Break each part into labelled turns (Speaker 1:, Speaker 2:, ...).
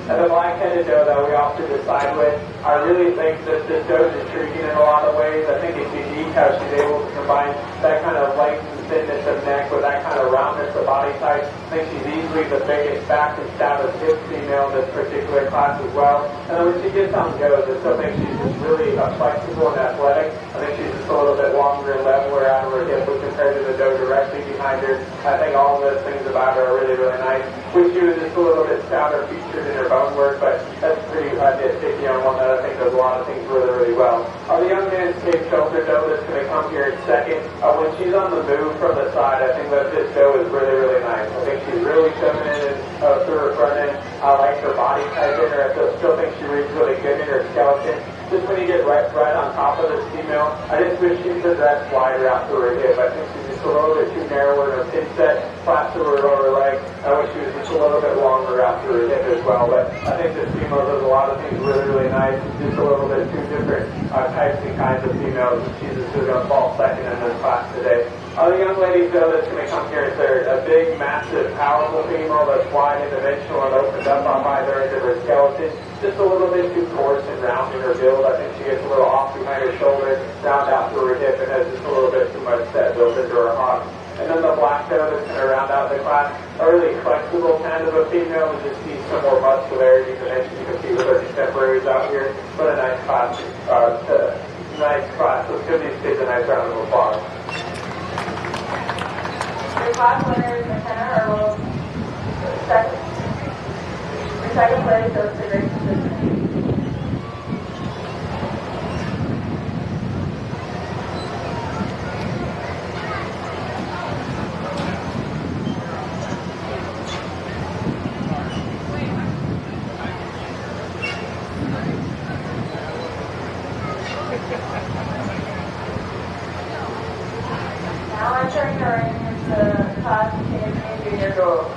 Speaker 1: And the black-headed doe that we often decide with, I really think that this doe is intriguing in a lot of ways. I think it's unique how she's able to combine that kind of length and thinness of neck with that kind of roundness of body type. I think she's easily the biggest back and stab hip female in this particular class as well. And then when she gets on goes, I still think she's just really flexible and athletic. I think she's just a little bit longer and leveler out of her hip when compared to the doe directly behind her. I think all of those things about her are really, really nice. When she was just a little bit stouter featured in her bone work, but that's pretty nitpicky on one that I think does a lot of things really, really well. The young man's Cape Shoulder doe that's going to come here in second. When she's on the move from the side, I think that this doe is really, really nice. I think she's really feminine through her front end. I like her body type in her. I still think she reads really good in her skeleton. Just when you get right on top of this female, I just wish she could dress wider out through her hip. I think she's just a little bit too narrow in her pin set, flat through her lower leg. I wish she was just a little bit longer out through her hip as well. But I think this female does a lot of things really, really nice. It's just a little bit two different types and kinds of females. And she's just going to fall second in this class today. The young lady though that's going to come here is a big, massive, powerful female that's wide and dimensional and opened up on either end of her skeleton. Just a little bit too coarse and round in her build. I think she gets a little off behind her shoulder, round out through her hip, and has just a little bit too much set built into her hock. And then the black doe that's going to round out the class, a really flexible kind of a female, and just needs some more muscularity and dimension. You can see with her contemporaries out here. But a nice class. Let's give these kids a nice round of applause.
Speaker 2: Your class winner is McKenna Earl. Second place goes to Grace Position. Now entering the ring is the class champion junior girls.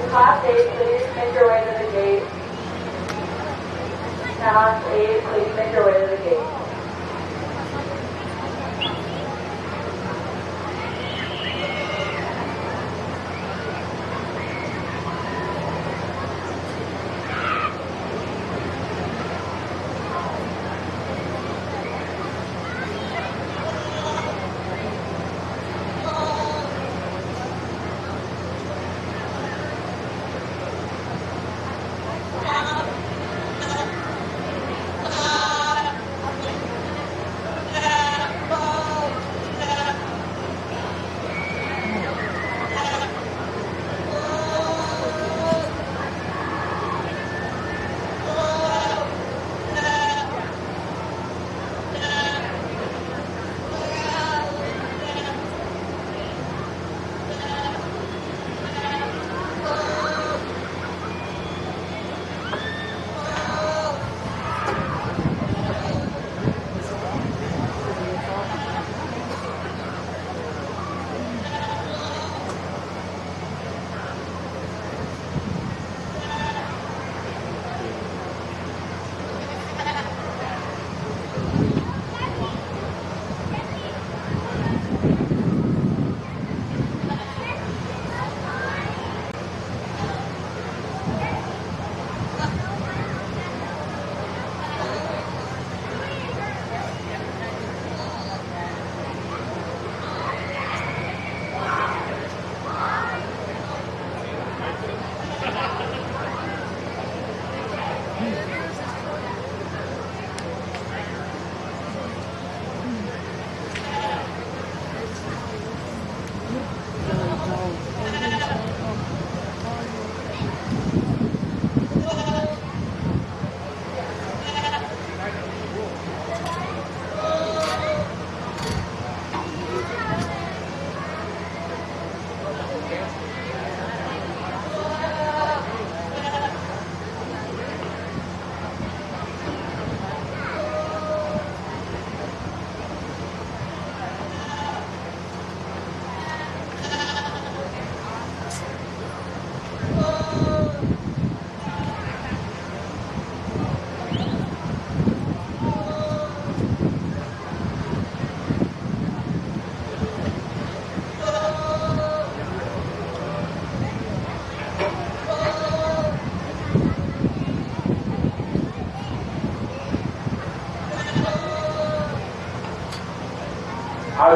Speaker 2: Class 8, please make your way to the gate. Class 8, please make your way to the gate.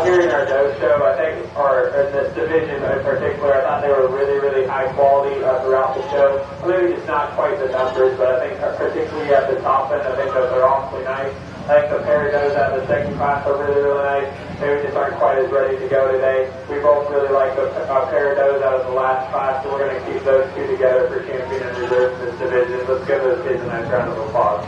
Speaker 1: During our nose show, I think, or in this division in particular, I thought they were really, really high quality throughout the show. Maybe just not quite the numbers, but I think particularly at the top end, I think those are awfully nice. I think the pair of those out of the second class are really, really nice. Maybe just aren't quite as ready to go today. We both really like the pair of those out of the last class, so we're going to keep those two together for champion and reserve in this division. Let's give those kids a nice round of applause.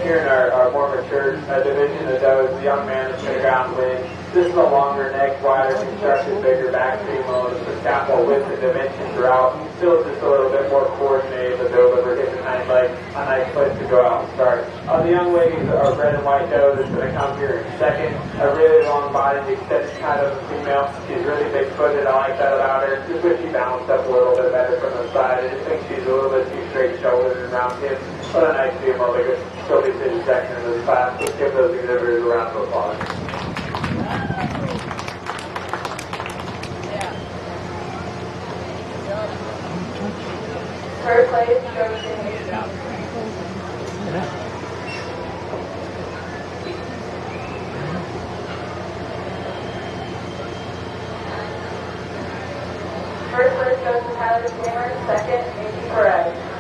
Speaker 1: Here in our more mature division of those, the young man that's going to go out and win. This is a longer neck, wider constructed, bigger back female. The scaffold width and dimension throughout. Still just a little bit more coordinated, but they'll deliver his hind leg. A nice place to go out and start. The young ladies are red and white doe that's going to come here in second. A really long body, extended kind of a female. She's really big footed. I like that about her. Just wish she balanced up a little bit better from the side. I just think she's a little bit too straight shouldered and round hips. But a nice female. They could still be sitting second in this class. Let's give those exhibitors a round of applause.
Speaker 2: Third place goes to Haley. First place goes to Tyler Cameron. Second, Amy Perez.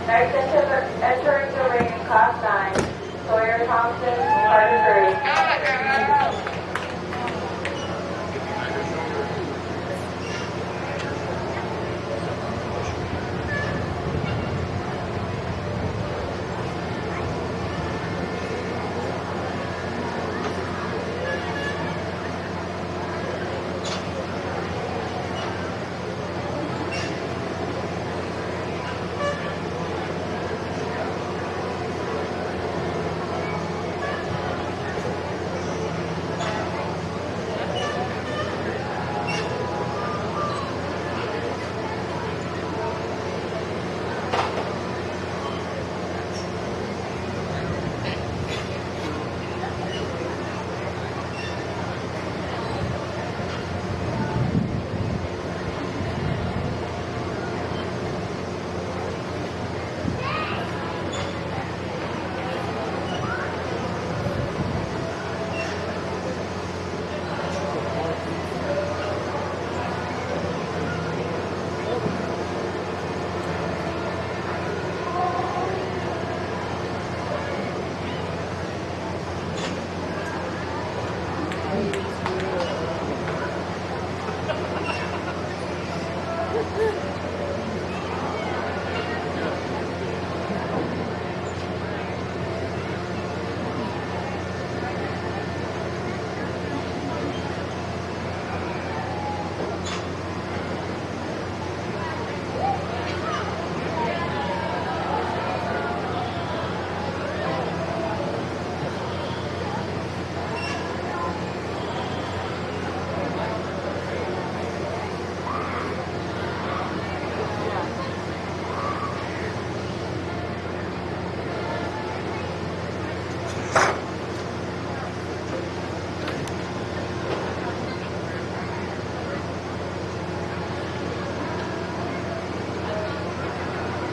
Speaker 2: Next entering the ring in Class 9, Sawyer Thompson, Carter 3.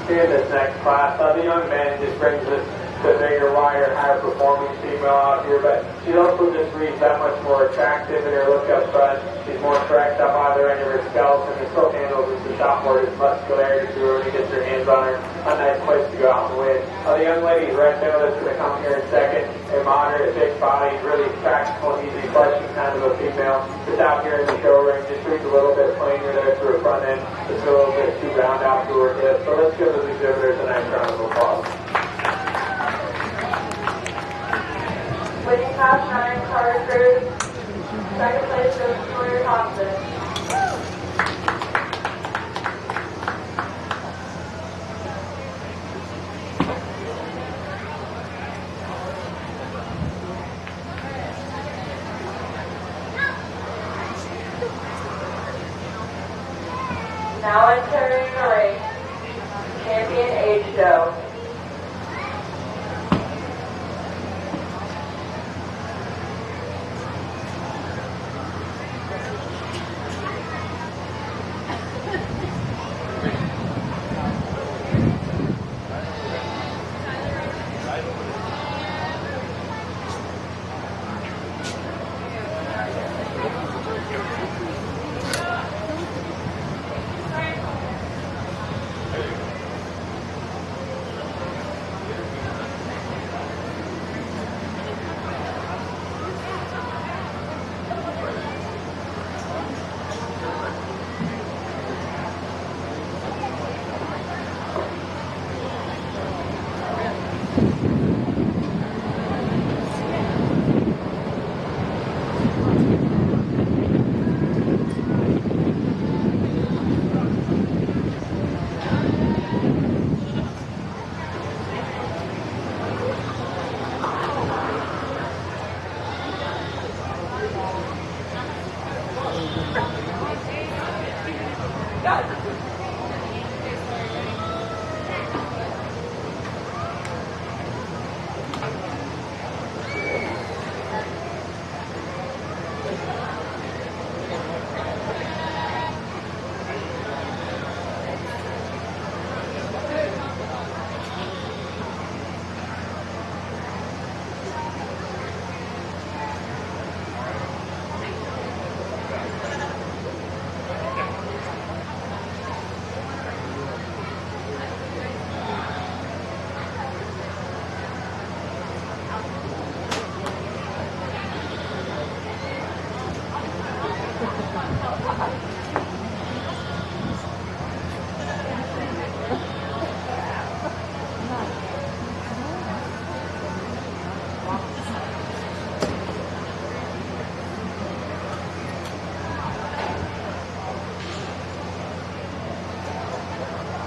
Speaker 1: here in this next class. The young man just brings us the bigger, wider, higher performing female out here, but she also just reads that much more attractive in her look up front. She's more correct up either end of her skeleton. The still handles just a shot more muscularity to her when he gets her hands on her. A nice place to go out and win. The young lady red middle that's going to come here in second. A moderate, big body, really practical and easy question kind of a female. Just out here in the show ring, just reads a little bit plainer there to her front end. Just a little bit too round out to her hip. So let's give those exhibitors a nice round of applause.
Speaker 2: Winning Class 9, Carter Cruz. Second place goes to Sawyer Thompson. Now entering the race, champion age show.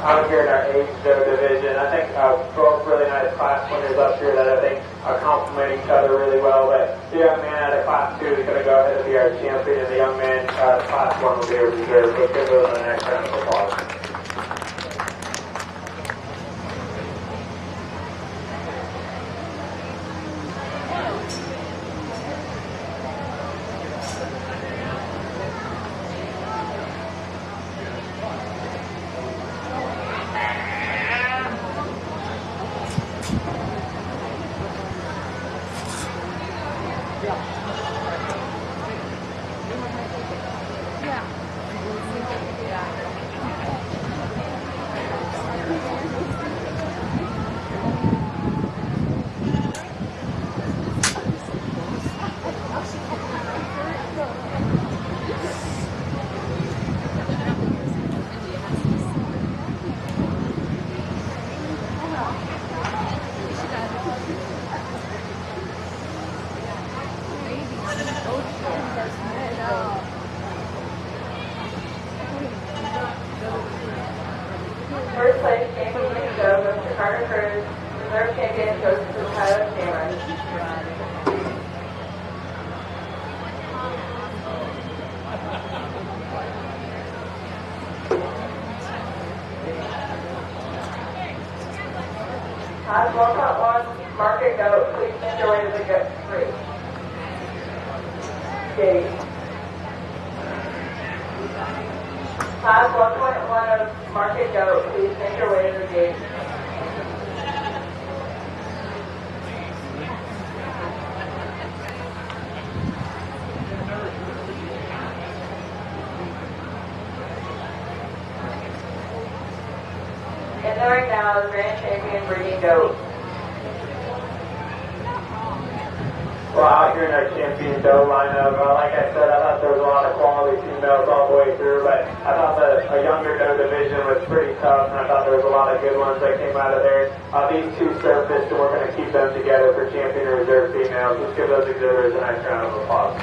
Speaker 1: Out here in our age division, I think both really nice class winners up here that I think complement each other really well. But the young man out of class 2 is going to go ahead and be our champion, and the young man class 1 will be our reserve. Let's give those the next round of applause.
Speaker 2: First place champion show goes to Carter Cruz. Reserve champion goes to Tyler Cameron. Class 1.1, market goat, please make your way to the goat 3. Gate. Class 1.1 of Market Goat, please make your way to the gate. Entering now the Grand Champion Breeding Goat.
Speaker 1: Well, out here in our champion doe lineup, like I said, I thought there was a lot of quality females all the way through, but I thought a younger doe division was pretty tough, and I thought there was a lot of good ones that came out of there. These two surfaced, and we're going to keep them together for champion and reserve females. Let's give those exhibitors a nice round of applause.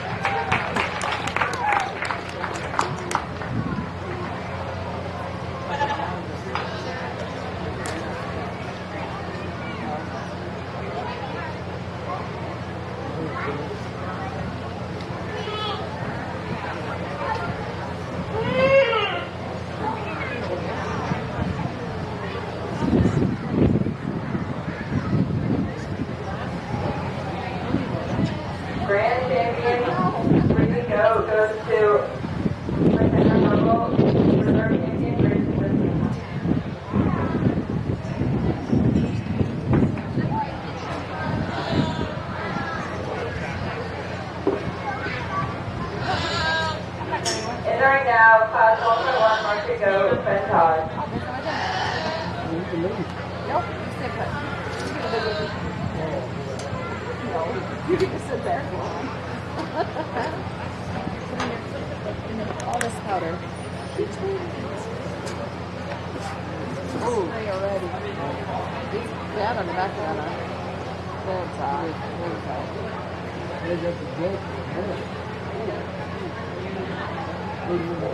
Speaker 2: Grand Champion Breeding Goat goes to Pretender Purple, Reserve Champion Gracie Whiskey. Entering now, Class 1.1 Market Goat, Ben Todd.
Speaker 3: You can just sit there. All this powder. Oh, you're ready. Yeah, on the back of that.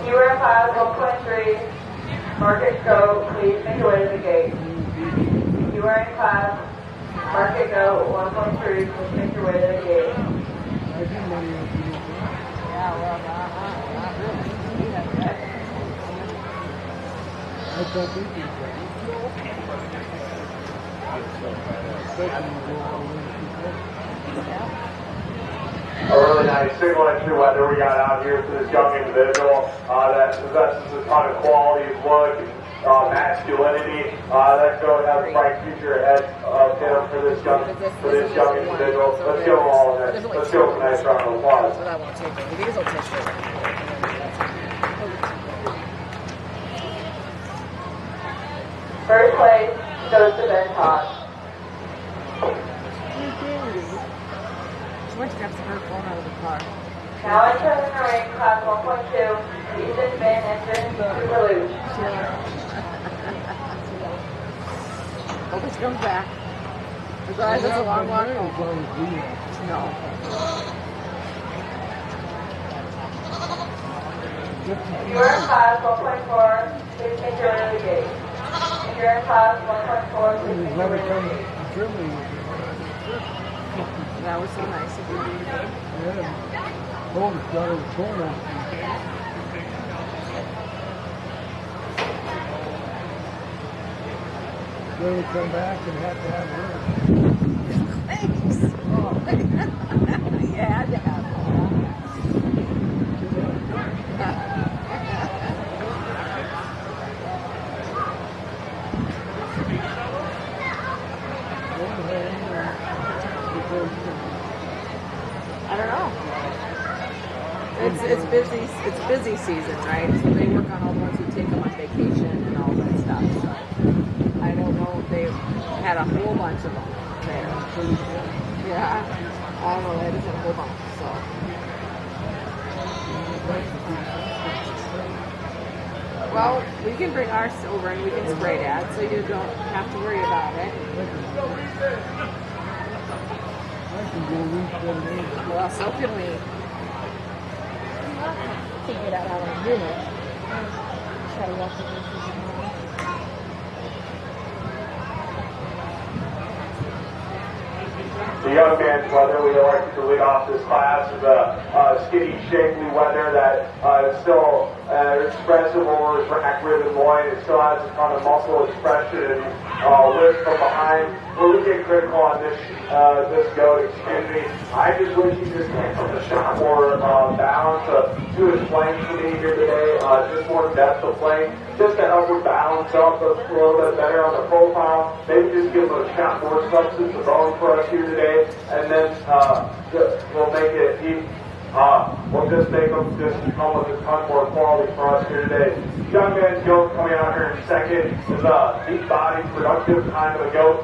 Speaker 2: You are in Class 1.3 Market Goat, please make your way to the gate. You are in Class Market Goat 1.3, please make your way to the gate.
Speaker 3: Yeah, well, not really.
Speaker 1: A really nice single entry weather we got out here for this young individual that possesses a ton of quality, look, and masculinity. That goat has a bright future ahead of him for this young individual. Let's give them all a nice, let's give them a nice round of applause.
Speaker 3: So that won't take it. These will take it.
Speaker 2: First place goes to Ben Todd.
Speaker 3: She went to grab her phone out of the car.
Speaker 2: Now entering the ring, Class 1.2, Ethan Van Enden, Superluge.
Speaker 3: Hope it comes back. Besides, it's a long walk home. No.
Speaker 2: If you are in Class 1.4, please make your way to the gate. If you're in Class 1.4, please make your way to the gate.
Speaker 3: That was so nice of you.
Speaker 4: Then we come back and have to have her.
Speaker 3: Thanks. You had to have I don't know. It's busy. It's busy season, right? So they work on all the ones who take them on vacation and all that stuff. So I don't know if they've had a whole bunch of them there. Yeah, I don't know. They just had a whole bunch. So well, we can bring ours over and we can spray that, so you don't have to worry about it. Well, so can we.
Speaker 5: Figure out how to do it. Try to walk it.
Speaker 1: The young man's weather we elected to lead off this class is a skinny, shapely weather that is still expressive over his rack, rib, and loin. It still has a ton of muscle expression and lift from behind. Where we get critical on this goat, excuse me, I just wish he just came from a shot more balance to his flank for me here today. Just more depth of flank, just to help him balance up a little bit better on the profile. Maybe just give him a shot more substance of bone for us here today, and then we'll make it. We'll just make them just come with a ton more quality for us here today. Young man's goat coming out here in second is a deep-bodied, productive kind of a goat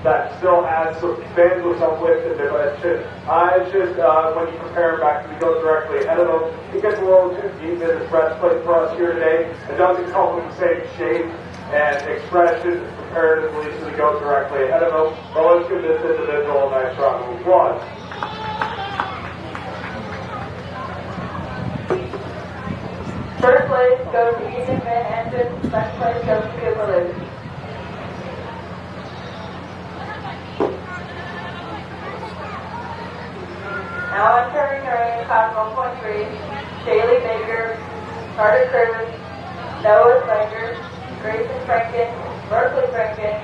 Speaker 1: that still has stands with some width in there, but it's just when you compare him back to the goat directly ahead of him, he gets a little too deep in his breastplate for us here today. It doesn't come with the same shape and expression comparatively to the goat directly ahead of him. But let's give this individual a nice round of applause.
Speaker 2: First place goes to Ethan Van Anton. Second place goes to Cooper Luke. Now entering the ring, class 1.3, Shaylee Baker, Carter Curtis, Noah Slinger, Grayson Franken, Berkeley Franken,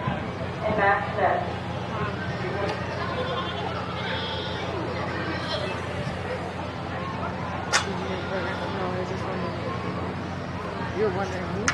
Speaker 2: and Max Ness.
Speaker 3: You're wondering who?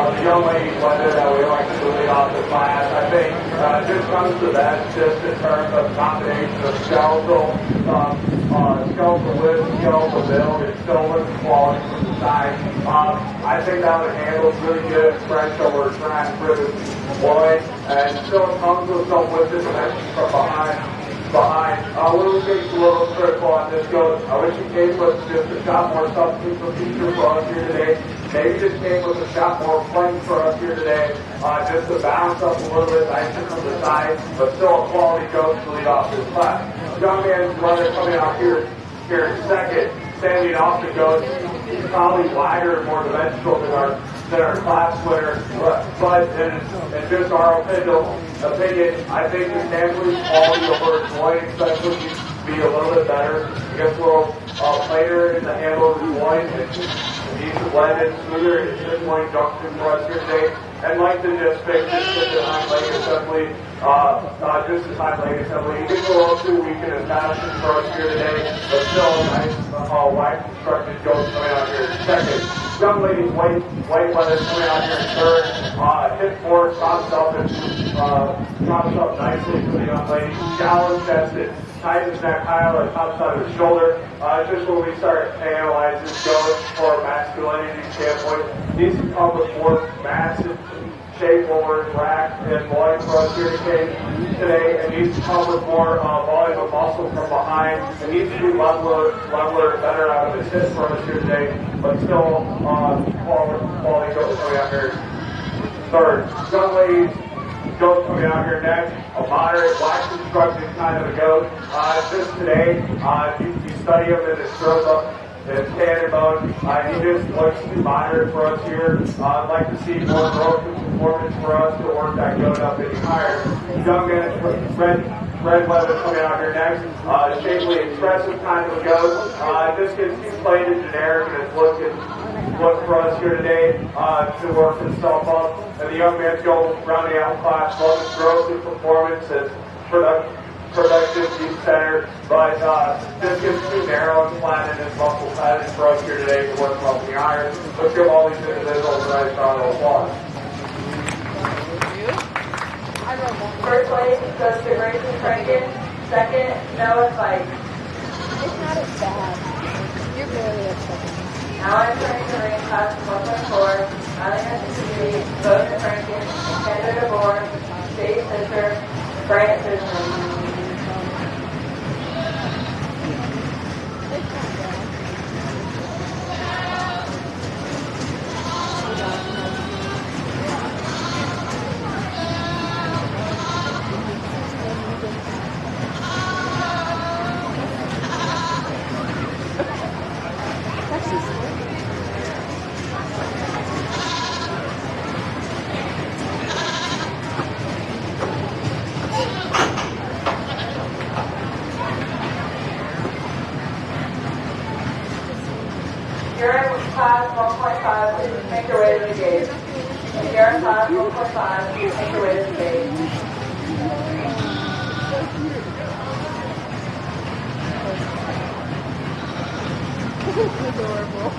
Speaker 1: the young ladies weather that we like to lead off the class. I think just comes to that just in terms of combination of skeletal width, skeletal build, and still looking quality from the side. I think that would handle really good French over track ribbon wood, and still comes with some width and dimension from behind. What do we think is a little critical on this goes? I wish you came with just a shot more substitute feature for us here today. Maybe just came with a shot more flank for us here today, just to balance up a little bit, nicer from the side, but still a quality goat to lead off this class. Young man's runner coming out here in second, standing off the goat. He's probably wider and more dimensional than our class winner, but in just our opinion, I think his handling quality over his loin, especially, needs to be a little bit better. He gets a little later in the handle of his loin, and needs to blend in smoother. It's just loin junction for us here today. And like to just fix this hind leg assembly, just his hind leg assembly. He gets a little too weak in his passion for us here today, but still a nice, wide constructed goat coming out here in second. Young lady's white leather coming out here in third. Hip forward, chops up nicely for the young lady. Shallow chested, tight as neck, high on the top side of the shoulder. Just when we start analyzing goat for masculinity standpoint, these come with more massive shape over rack and loin for us here today, and needs to come with more volume of muscle from behind. It needs to be leveler better out of his hip for us here today, but still quality goat coming out here third. Young ladies, goat coming out here next, a moderate black constructed kind of a goat. Just today, you study him in his stroke up. His cannon mode, he just looks too moderate for us here. I'd like to see more growth and performance for us to work that goat up any higher. Young man, red leather coming out here next. Shapely, expressive kind of a goat. Just he's plain and generic, and it's look for us here today to work himself up. And the young man's goal rounding out class, love his growth and performance and productive deep center, but just gets too narrow and flat in his muscle pattern for us here today to work up the iron. Let's give all these individuals a nice round of applause.
Speaker 2: First place goes to Grayson Franken. Second, Noah Fight.
Speaker 5: It's not as bad. You're barely at second.
Speaker 2: Now I'm turning to ring class 1.4. Alina Suzuki, Bowden Franken, Kendra DeBoer, Dave Fisher, Brant Sisman. You're in class 1.5, please make your way to the gate. If you're in class 1.5, please make your way to the gate.
Speaker 5: Adorable.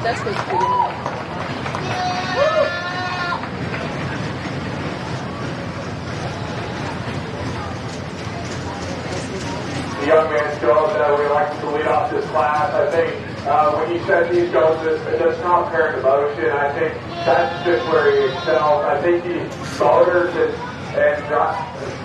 Speaker 3: That's what's good.
Speaker 1: The young man's goals that we like to lead off this class. I think when he set these goals, it's not paired emotion. I think that's just where he excels. I think he motors and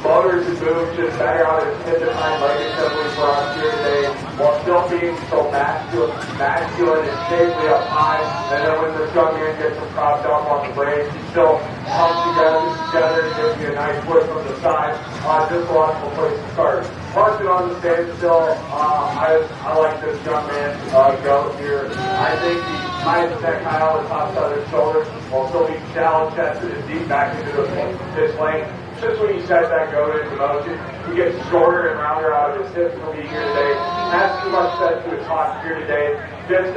Speaker 1: motors and moves just better out of his hip and hind leg assembly for us here today, while still being so masculine and shapely up high. And then when this young man gets him propped up on the brakes, he still comes together and gives you a nice flip from the side. Just a logical place to start. Marching on the standstill, I like this young man go here. I think he ties his neck high on the top side of his shoulders while still being shallow chested and deep back into his lane. Just when he sets that go into motion, he gets shorter and rounder out of his hips for me here today. Has too much set to his hop here today. Just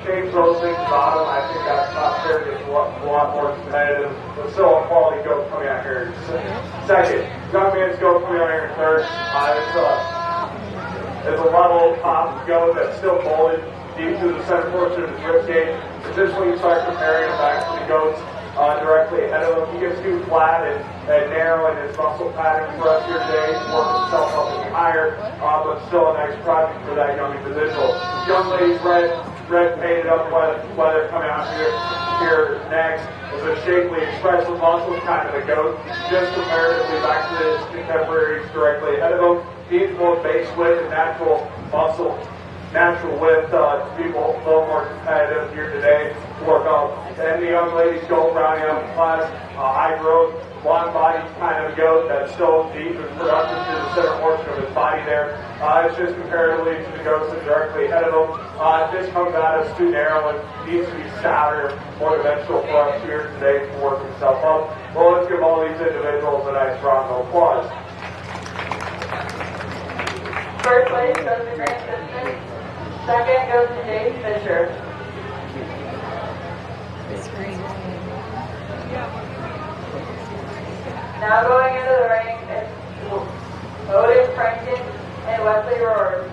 Speaker 1: change those things about him. I think that top there is a lot more competitive, but still a quality goat coming out here. Second, young man's goat coming out here in third. It's a level top goat that's still molded deep to the center portion of his rib cage. But just when you start comparing him back to the goats directly ahead of him, he gets too flat and narrow in his muscle pattern for us here today. He's working himself up and higher, but still a nice project for that young individual. Young lady's red painted up while they're coming out here next is a shapely, expressive muscle, kind of a goat, just comparatively back to his contemporaries directly ahead of him. He's more base width and natural muscle, natural width to be a little more competitive here today to work up. And the young lady's goat rounding up class, high growth, long body kind of goat that's still deep and productive to the center portion of his body there. It's just comparatively to the goats that are directly ahead of him. This comes out as too narrow and needs to be stouter, more dimensional for us here today to work himself up. Well, let's give all these individuals a nice round of applause.
Speaker 2: First place goes to Grant Simpson. Second goes to Dave Fisher. Now going into the ring is Otis Franken and Wesley Rohr.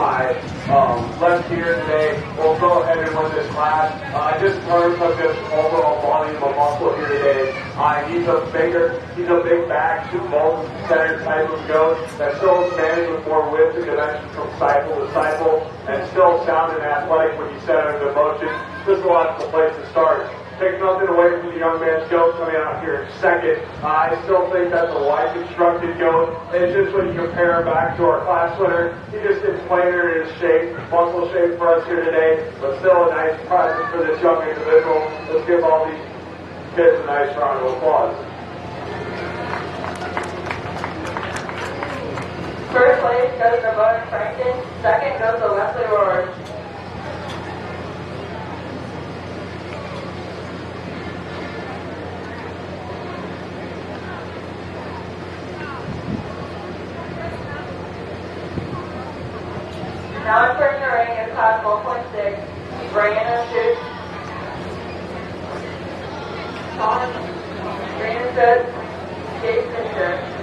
Speaker 1: my left here today will go ahead and win this class. Just in terms of this overall volume of muscle here today, he's a big back, bone center type of goat that still stands with more width and dimension from cycle to cycle, and still sound and athletic when you set under the motion. This is a logical place to start. Take nothing away from the young man's goat coming out here in second. I still think that's a wide constructed goat. It's just when you compare him back to our class winner, he just is plainer in his shape, muscle shape for us here today, but still a nice present for this young individual. Let's give all these kids a nice round of applause.
Speaker 2: First place goes to Bowen Franklin. Second goes to Leslie Roars. Now entering the ring is class 1.6, Brandon Shoots. Brandon Shoots, Jake Fisher.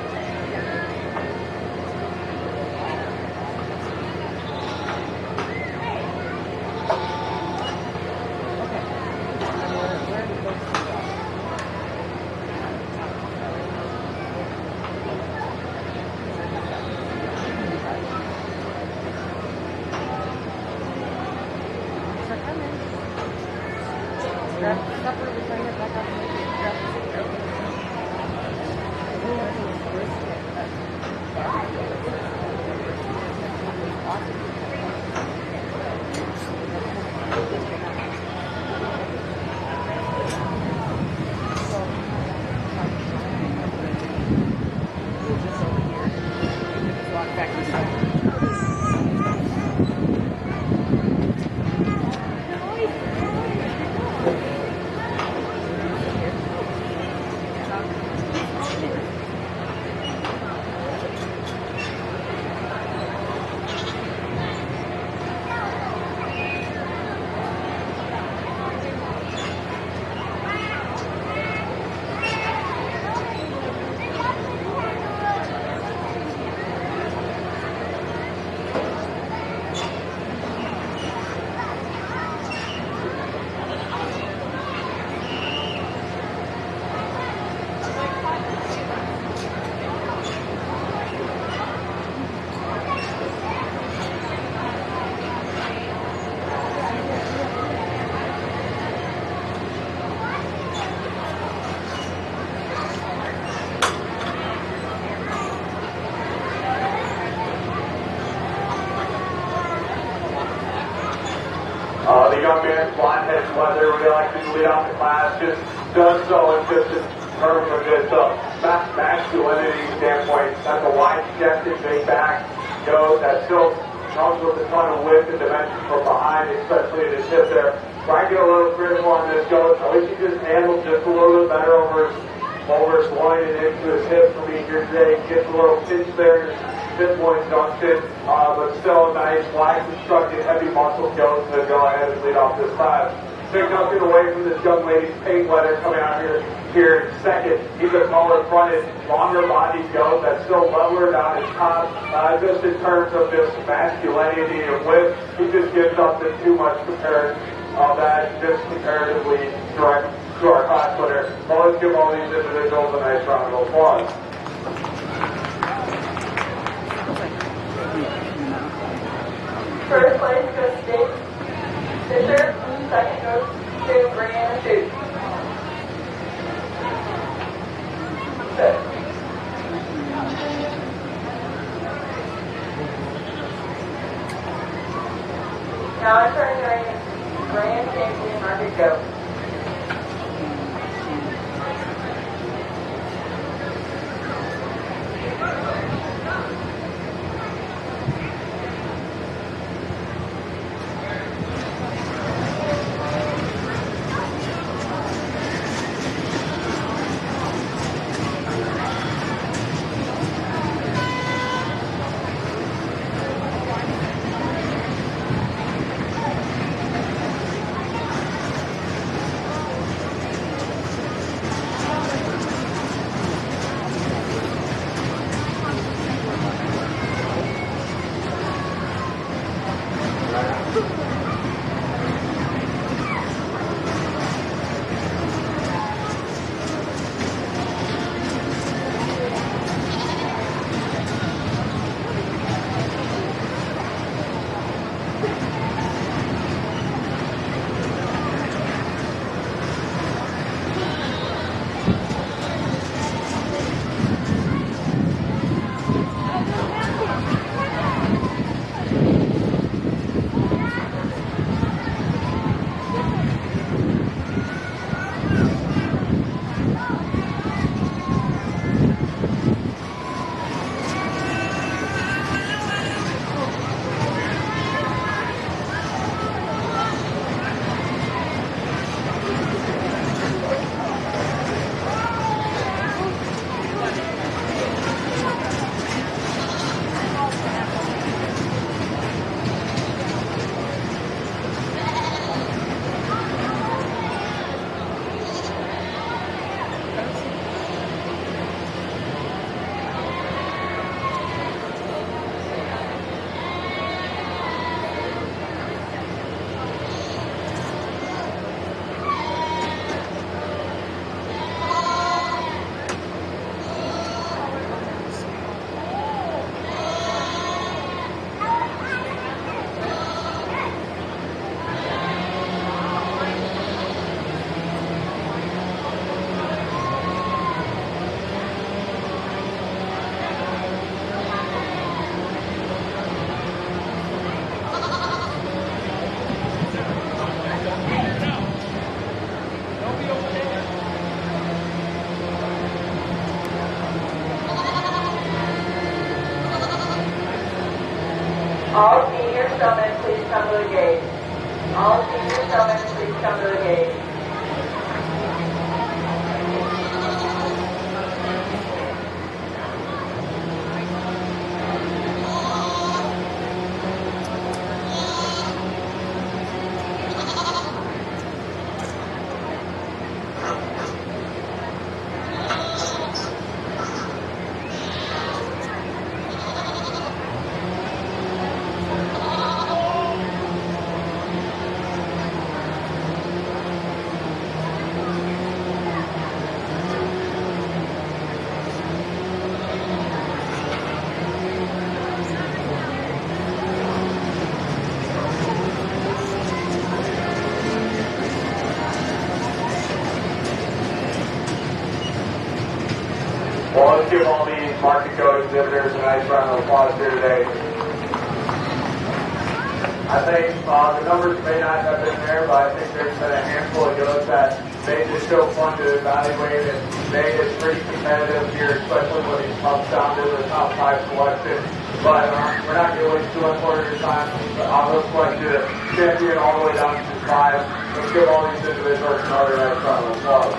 Speaker 1: The young man, blonde-headed weather, really like to lead off the class, just does so in just in terms of his masculinity standpoint. That's a wide-chested, big back goat that still comes with a ton of width and dimension from behind, especially at his hip there. Try to get a little critical on this goat. I wish he just handled just a little bit better over his loin and into his hip for me here today. Gets a little pinch there. Hip point junction, but still a nice, wide constructed, heavy muscle goat to go ahead and lead off this class. Take nothing away from this young lady's paint weather coming out here in second. He's a taller fronted, longer bodied goat that's still leveler down his top. Just in terms of this masculinity and width, he just gives up the too much comparison of that, just comparatively direct to our class winner. Well, let's give all these individuals a nice round of applause.
Speaker 2: First place goes to Jake Fisher. Second goes to Brianna Shoots. Now entering the ring is Brand Champion Market Goat. All senior showmen, please come to the gate. All senior showmen, please come to the gate.
Speaker 1: Well, let's give all these market code exhibitors a nice round of applause here today. I think the numbers may not have been there, but I think there's been a handful of goats that made this show fun to evaluate and made it pretty competitive here, especially when it comes down to the top 5 selection. But we're not going to waste too much more of your time. I'll select the champion all the way down to 5. Let's give all these individuals another nice round of applause.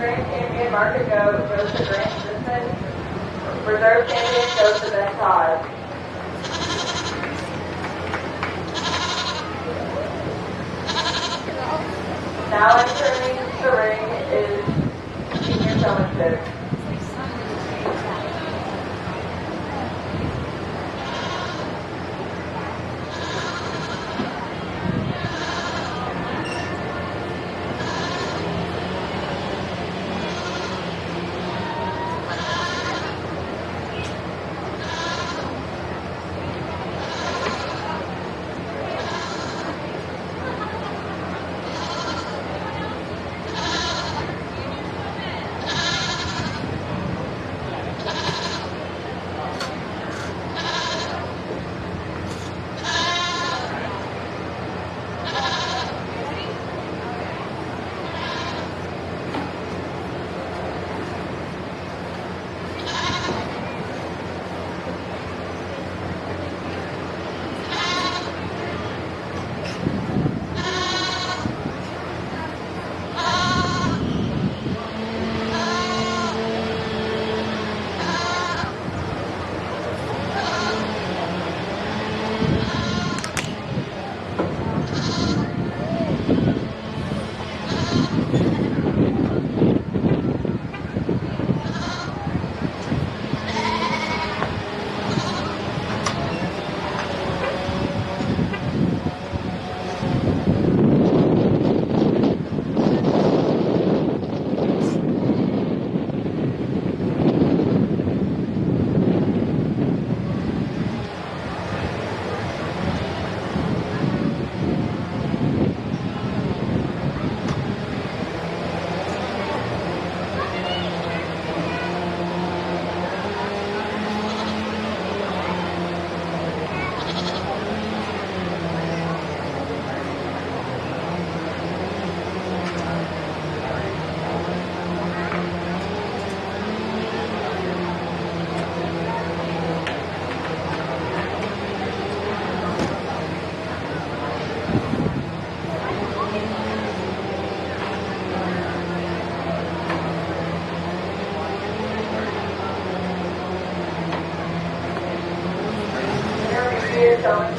Speaker 2: Grand champion Market Goat goes to Grant Simpson. Reserve champion goes to Ben Todd. Now entering the ring is senior showmanship.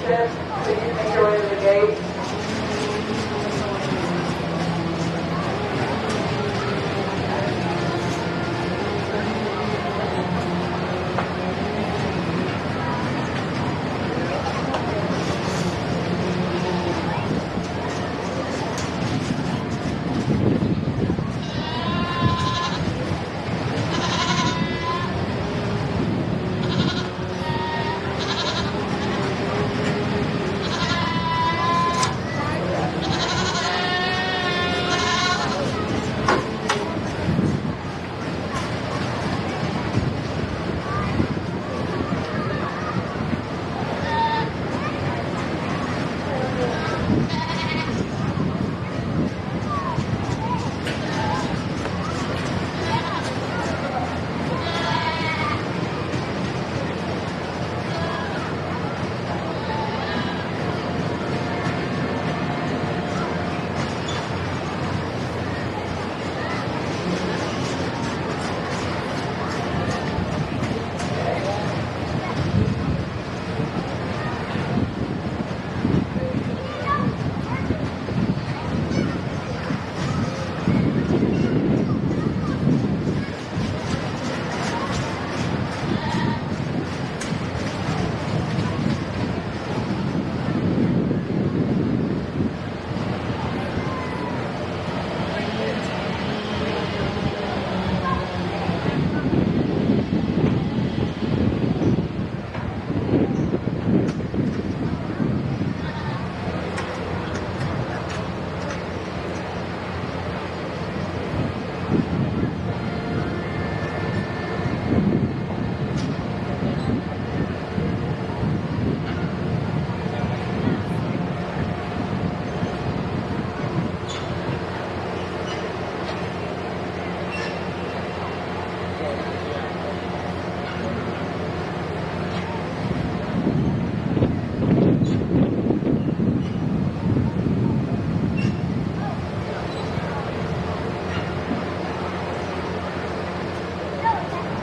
Speaker 2: shift, please make your way to the gate.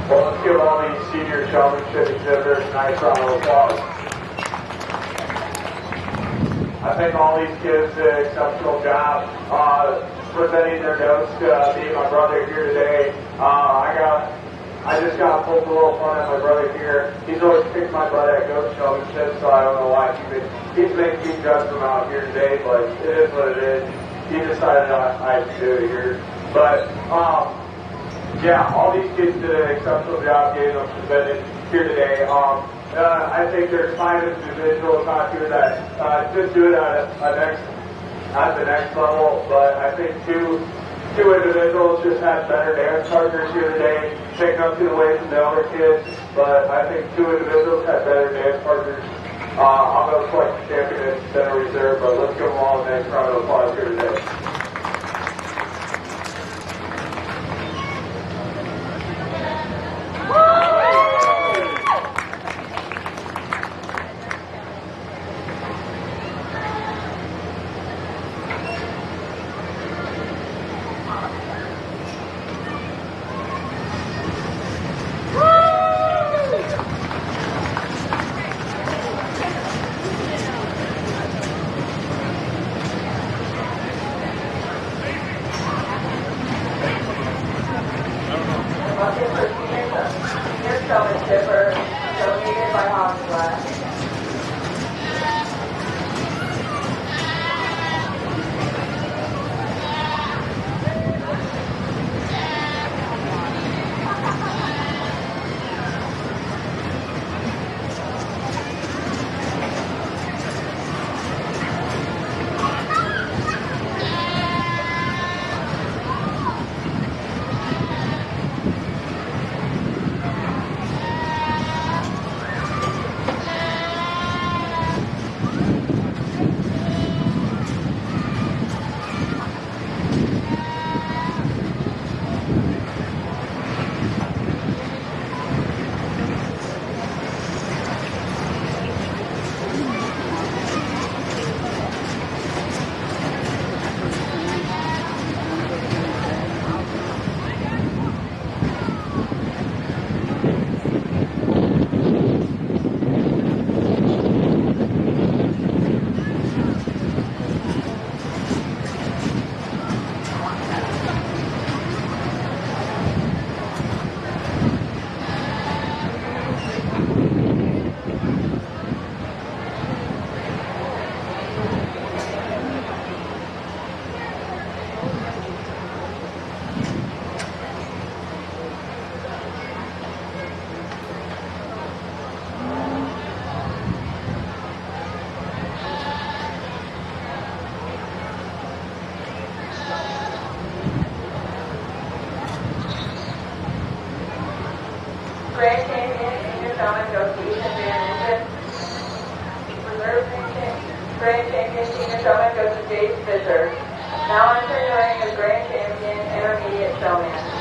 Speaker 1: Well, let's give all these senior showmanship exhibitors a nice round of applause. I think all these kids did an exceptional job presenting their notes to me and my brother here today. I just got poked a little fun at my brother here. He's always kicked my butt at goat showmanship, so I don't know why he's making me judge them out here today, but it is what it is. He decided I should do it here. But yeah, all these kids did an exceptional job getting them presented here today. I think there's 5 individuals out here that just do it at the next level, but I think two individuals just had better dance partners here today, taking up to the way from the other kids, but I think 2 individuals had better dance partners. I'm going to select the champion at center reserve, but let's give them all a nice round of applause here today.
Speaker 2: Showman goes to Ethan Van Ingen. Reserve Grand Champion Senior Showman goes to Jace Fisher. Now entering the ring as Grand Champion Intermediate Showman.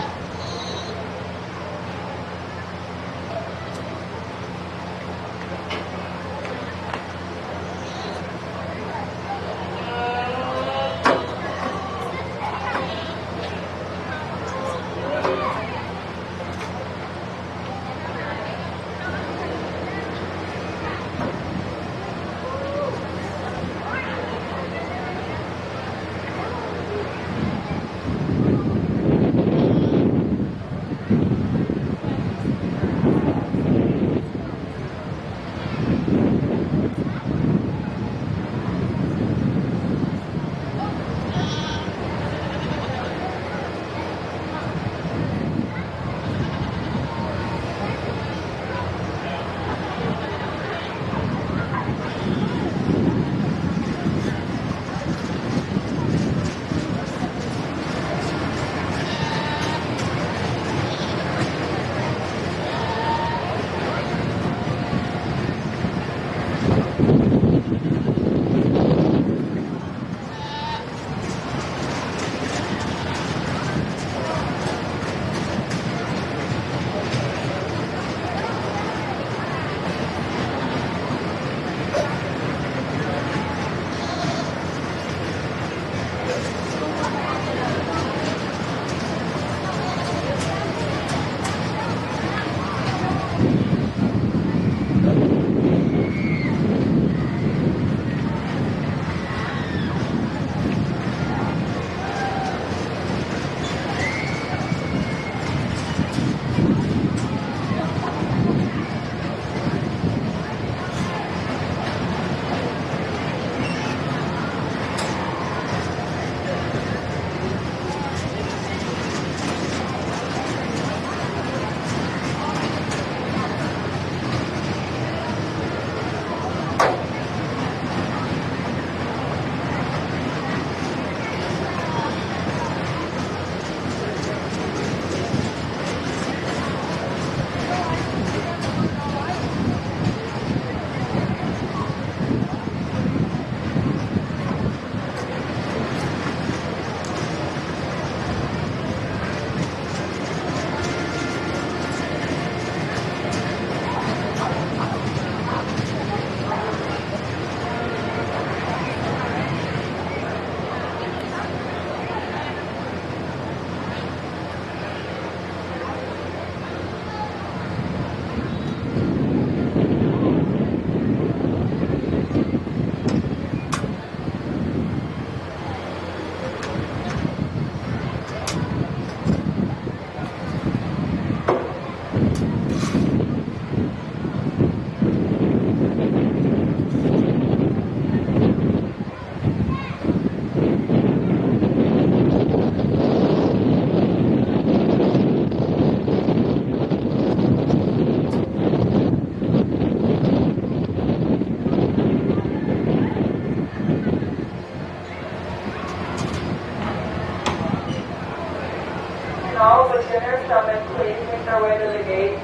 Speaker 2: All beginner summons, please make their way to the gate.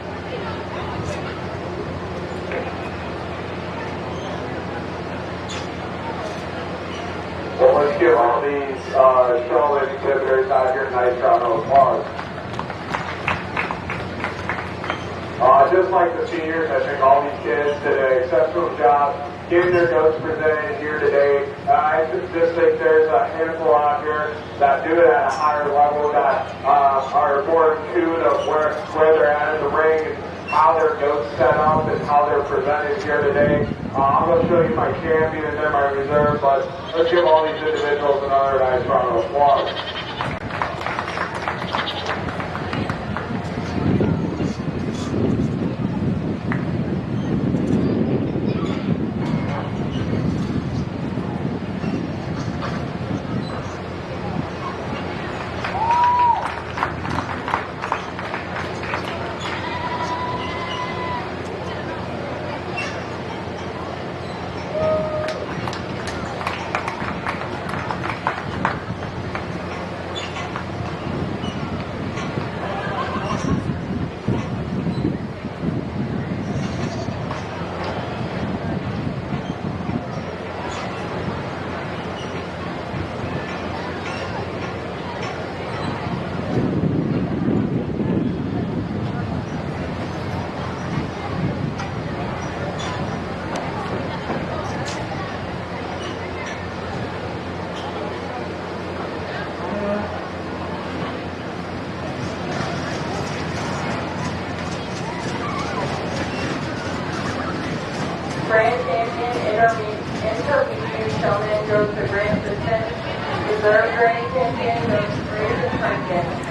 Speaker 1: Well, let's give all these showman exhibitors out here a nice round of applause. Just like the seniors, I think all these kids did an exceptional job getting their goats presented here today. I just think there's a handful out here that do it at a higher level, that are more in tune of where they're at in the ring and how their goats set up and how they're presented here today. I'm going to show you my champion and then my reserve, but let's give all these individuals another nice round of applause.
Speaker 2: are any champions, raise the pumpkin.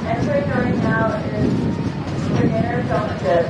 Speaker 2: Entering right now is beginner fellowship.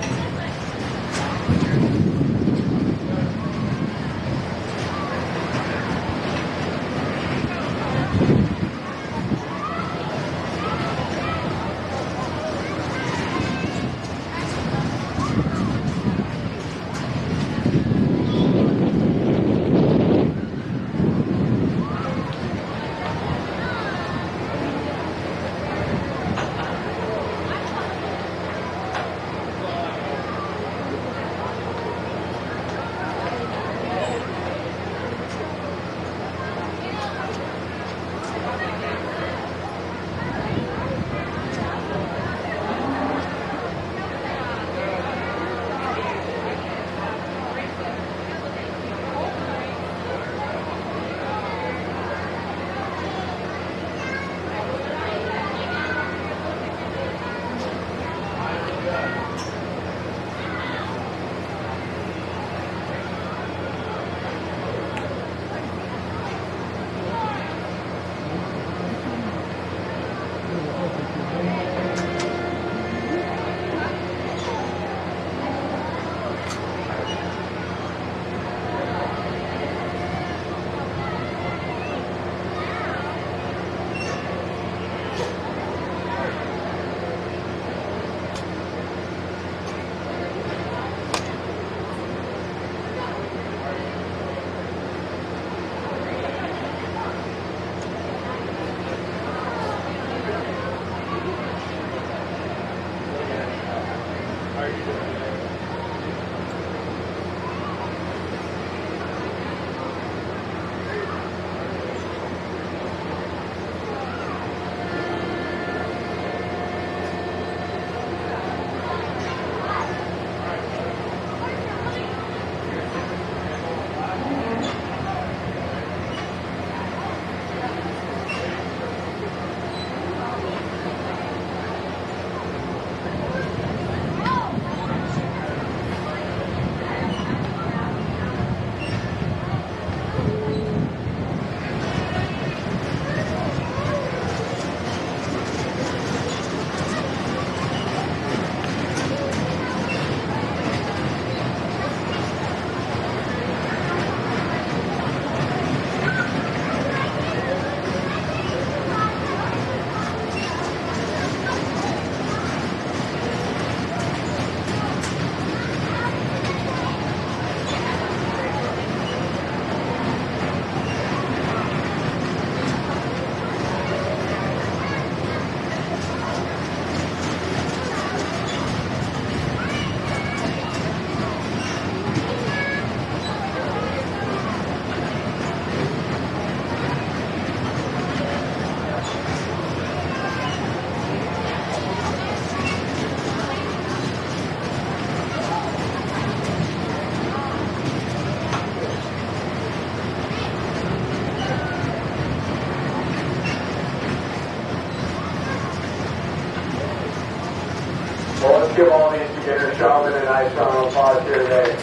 Speaker 1: Well, let's give all these beginner showmen a nice round of applause here today.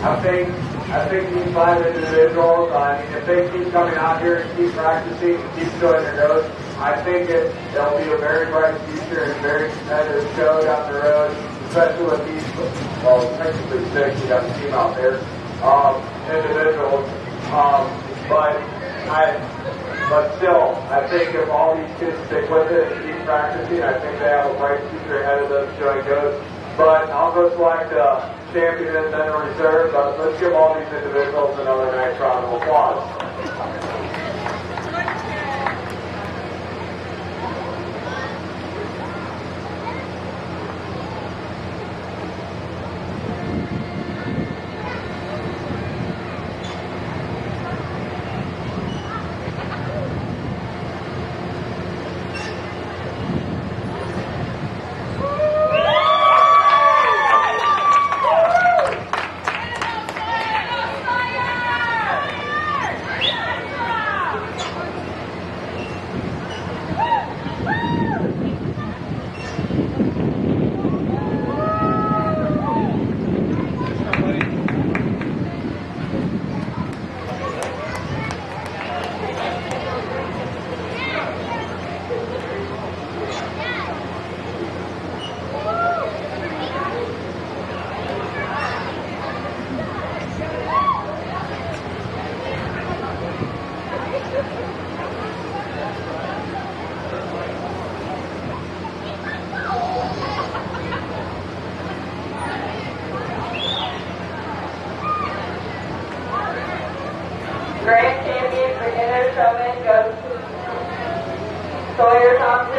Speaker 1: I think these 5 individuals, if they keep coming out here and keep practicing and keep showing their nose, I think it'll be a very bright future and a very competitive show down the road, especially with these, well, technically 6, you got the team out there, individuals. But still, I think if all these kids stick with it and keep practicing, I think they have a bright future ahead of them showing But I'll go select a champion and then a reserve. Let's give all these individuals another nice round of applause.
Speaker 2: Grand champion for Inner Showman goes to Sawyer Thompson.